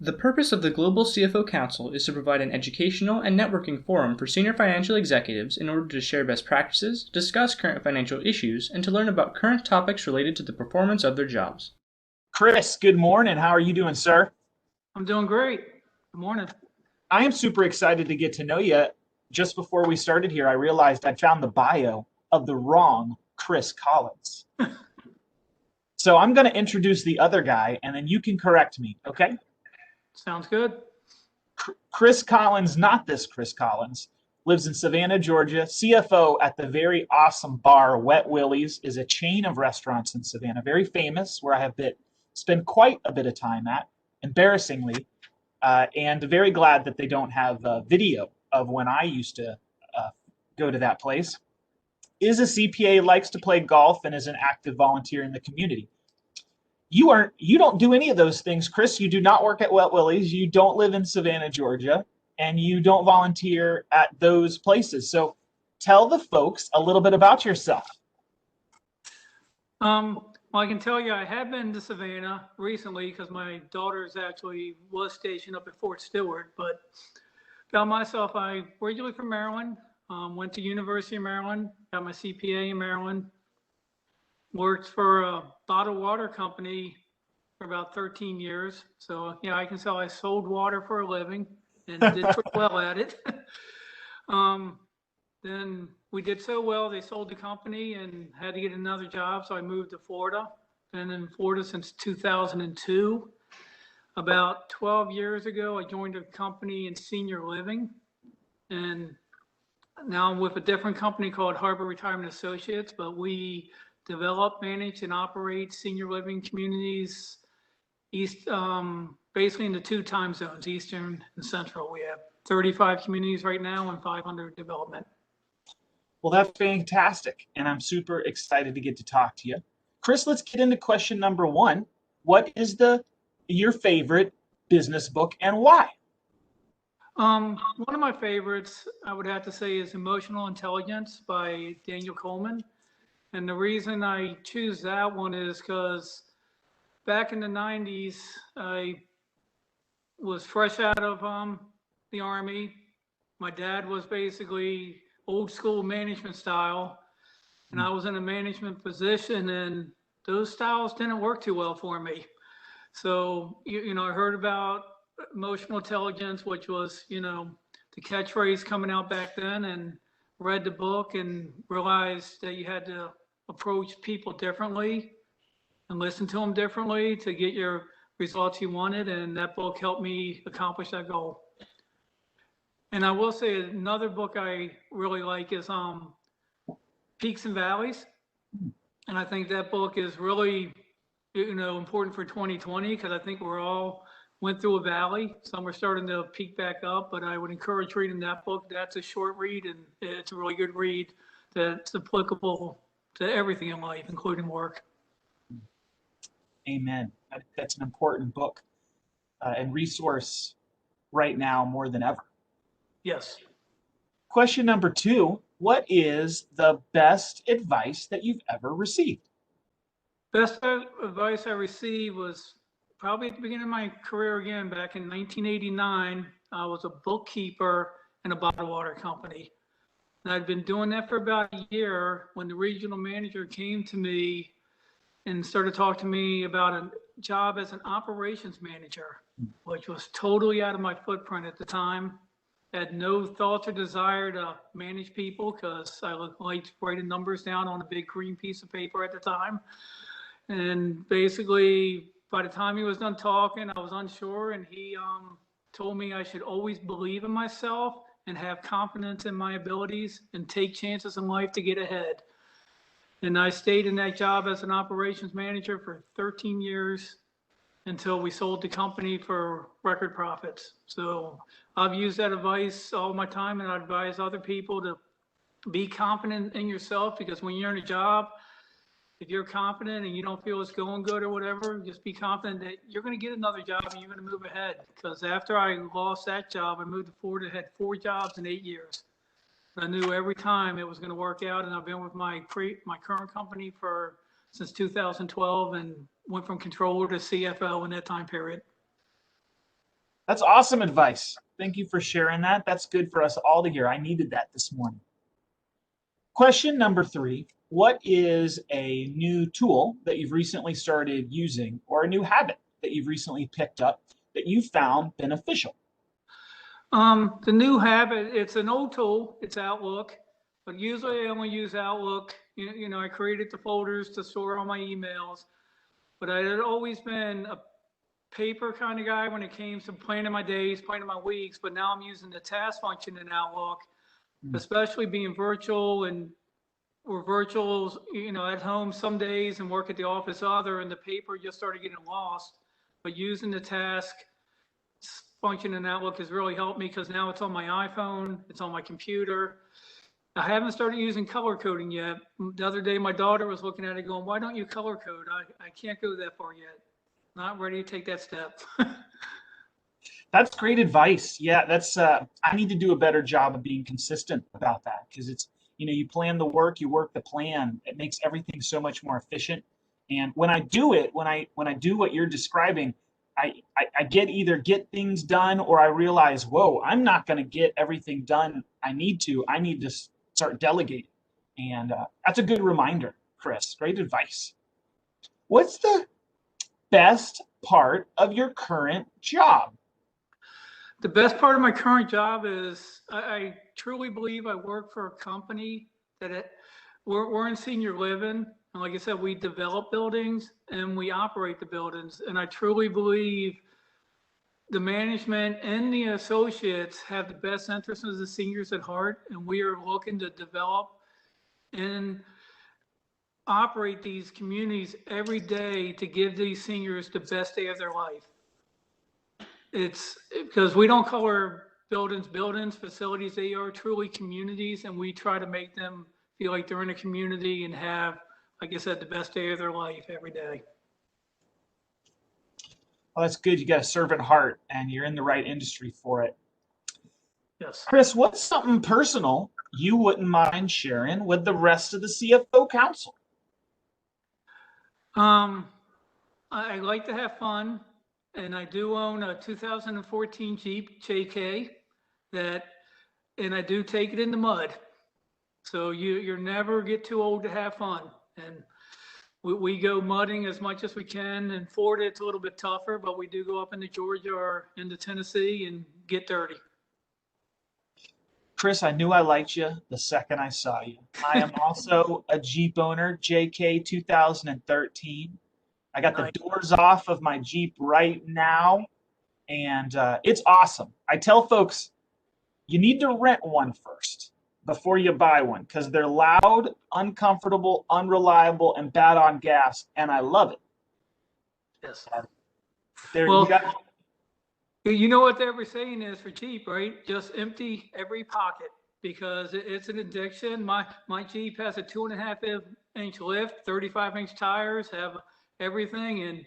The purpose of the Global CFO Council is to provide an educational and networking forum for senior financial executives in order to share best practices, discuss current financial issues, and to learn about current topics related to the performance of their jobs. Chris, good morning. How are you doing, sir? I'm doing great. Good morning. I am super excited to get to know you. Just before we started here, I realized I found the bio of the wrong Chris Collins. So I'm going to introduce the other guy, and then you can correct me, okay? Sounds good. Chris Collins, not this Chris Collins, lives in Savannah, Georgia. CFO at the very awesome bar Wet Willie's is a chain of restaurants in Savannah, very famous, where I have spent quite a bit of time at, embarrassingly, and very glad that they don't have video of when I used to go to that place. Is a CPA, likes to play golf, and is an active volunteer in the community. You don't do any of those things, Chris. You do not work at Wet Willie's. You don't live in Savannah, Georgia, and you don't volunteer at those places. So tell the folks a little bit about yourself. Well, I can tell you I have been to Savannah recently because my daughter's actually was stationed up at Fort Stewart. But about myself, I originally from Maryland, went to University of Maryland, got my CPA in Maryland, worked for a bottled water company for about 13 years. So, yeah, I can tell I sold water for a living and did pretty well at it. Then we did so well, they sold the company and had to get another job. So I moved to Florida. Been in Florida since 2002. About 12 years ago, I joined a company in senior living. And now I'm with a different company called Harbor Retirement Associates, but we develop, manage, and operate senior living communities basically in the 2 time zones, Eastern and Central. We have 35 communities right now and 500 development. Well, that's fantastic, and I'm super excited to get to talk to you. Chris, let's get into question number 1. What is your favorite business book and why? One of my favorites, I would have to say, is Emotional Intelligence by Daniel Coleman. And the reason I choose that one is because back in the 90s, I was fresh out of the Army. My dad was basically old school management style, and I was in a management position, and those styles didn't work too well for me. So, I heard about emotional intelligence, which was, the catchphrase coming out back then, and read the book and realized that you had to approach people differently and listen to them differently to get your results you wanted. And that book helped me accomplish that goal. And I will say another book I really like is Peaks and Valleys. And I think that book is really, important for 2020 because I think we're all went through a valley. Some are starting to peak back up, but I would encourage reading that book. That's a short read, and it's a really good read that's applicable to everything in life, including work. Amen. That's an important book and resource right now more than ever. Yes. Question number 2, what is the best advice that you've ever received? Best advice I received was probably at the beginning of my career again, back in 1989. I was a bookkeeper in a bottled water company. And I'd been doing that for about a year when the regional manager came to me and started talking to me about a job as an operations manager, which was totally out of my footprint at the time. I had no thoughts or desire to manage people because I liked writing numbers down on a big green piece of paper at the time. And basically, by the time he was done talking, I was unsure, and he told me I should always believe in myself and have confidence in my abilities and take chances in life to get ahead. And I stayed in that job as an operations manager for 13 years until we sold the company for record profits. So I've used that advice all my time, and I advise other people to be confident in yourself, because when you're in a job, if you're confident and you don't feel it's going good or whatever, just be confident that you're going to get another job and you're going to move ahead. Because after I lost that job, I moved to Florida, had 4 jobs in 8 years. I knew every time it was going to work out, and I've been with my current company since 2012 and went from controller to CFO in that time period. That's awesome advice. Thank you for sharing that. That's good for us all to hear. I needed that this morning. Question number 3. What is a new tool that you've recently started using or a new habit that you've recently picked up that you found beneficial? The new habit, it's an old tool, it's Outlook, but usually I only use Outlook. I created the folders to store all my emails, but I had always been a paper kind of guy when it came to planning my days, planning my weeks, but now I'm using the task function in Outlook, especially being virtual, and we're virtuals, at home some days and work at the office other, and the paper just started getting lost. But using the task function in Outlook has really helped me, because now it's on my iPhone, it's on my computer. I haven't started using color coding yet. The other day, my daughter was looking at it going, why don't you color code? I can't go that far yet. Not ready to take that step. That's great advice. Yeah, that's I need to do a better job of being consistent about that, because it's, you plan the work, you work the plan. It makes everything so much more efficient. And when I do it, when I do what you're describing, I get things done, or I realize, whoa, I'm not going to get everything done I need to. I need to start delegating. And that's a good reminder, Chris. Great advice. What's the best part of your current job? The best part of my current job is I truly believe I work for a company that we're in senior living. And like I said, we develop buildings and we operate the buildings. And I truly believe the management and the associates have the best interests of the seniors at heart. And we are looking to develop and operate these communities every day to give these seniors the best day of their life. It's because we don't call our buildings, facilities. They are truly communities, and we try to make them feel like they're in a community and have, like I said, the best day of their life every day. Well, that's good. You got a servant heart, and you're in the right industry for it. Yes. Chris, what's something personal you wouldn't mind sharing with the rest of the CFO Council? I like to have fun, and I do own a 2014 Jeep JK and I do take it in the mud. So you never get too old to have fun. And we go mudding as much as we can. In Florida, it's a little bit tougher, but we do go up into Georgia or into Tennessee and get dirty. Chris, I knew I liked you the second I saw you. I am also a Jeep owner, JK 2013. I got the doors off of my Jeep right now, and it's awesome. I tell folks, you need to rent one first before you buy one, because they're loud, uncomfortable, unreliable, and bad on gas, and I love it. Yes. You know what every saying is for Jeep, right? Just empty every pocket, because it's an addiction. My Jeep has a 2.5-inch lift, 35-inch tires, have everything.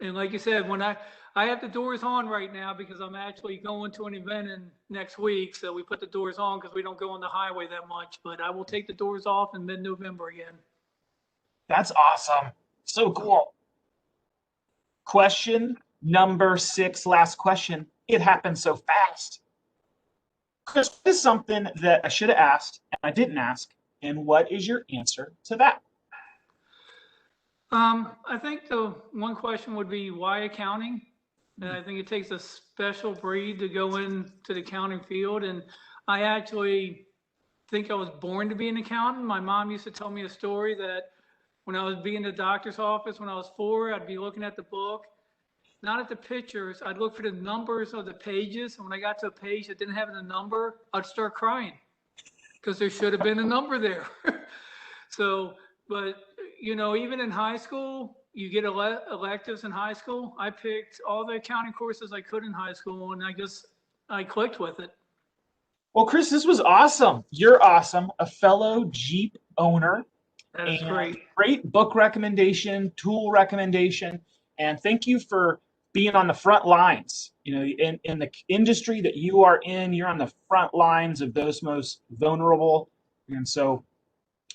And like you said, when I have the doors on right now because I'm actually going to an event next week. So we put the doors on because we don't go on the highway that much, but I will take the doors off in mid-November again. That's awesome. So cool. Question number 6, last question. It happened so fast. Chris, this is something that I should have asked and I didn't ask. And what is your answer to that? I think the one question would be why accounting? And I think it takes a special breed to go into the accounting field. And I actually think I was born to be an accountant. My mom used to tell me a story that when I was being in the doctor's office when I was 4, I'd be looking at the book, not at the pictures. I'd look for the numbers of the pages. And when I got to a page that didn't have a number, I'd start crying because there should have been a number there. So, but even in high school, you get electives in high school. I picked all the accounting courses I could in high school, and I clicked with it. Well, Chris, this was awesome. You're awesome. A fellow Jeep owner. That is great. Great book recommendation, tool recommendation, and thank you for being on the front lines. In the industry that you are in, you're on the front lines of those most vulnerable, and so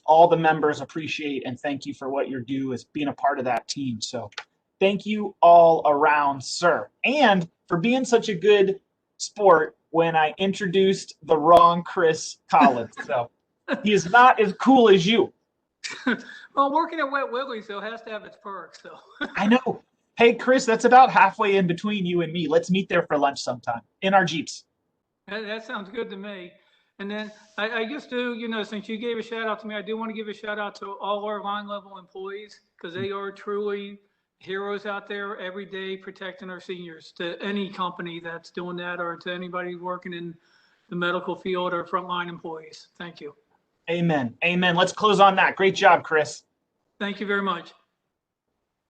all the members appreciate and thank you for what you do as being a part of that team. So Thank you all around, sir. And for being such a good sport when I introduced the wrong Chris Collins. So he is not as cool as you. Well, working at Wet Willie's, though, has to have its perks, so. I know. Hey, Chris, that's about halfway in between you and me. Let's meet there for lunch sometime in our Jeeps. That sounds good to me. And then I just do, since you gave a shout out to me, I do want to give a shout out to all our line level employees, because they are truly heroes out there every day protecting our seniors, to any company that's doing that, or to anybody working in the medical field or frontline employees. Thank you. Amen. Amen. Let's close on that. Great job, Chris. Thank you very much.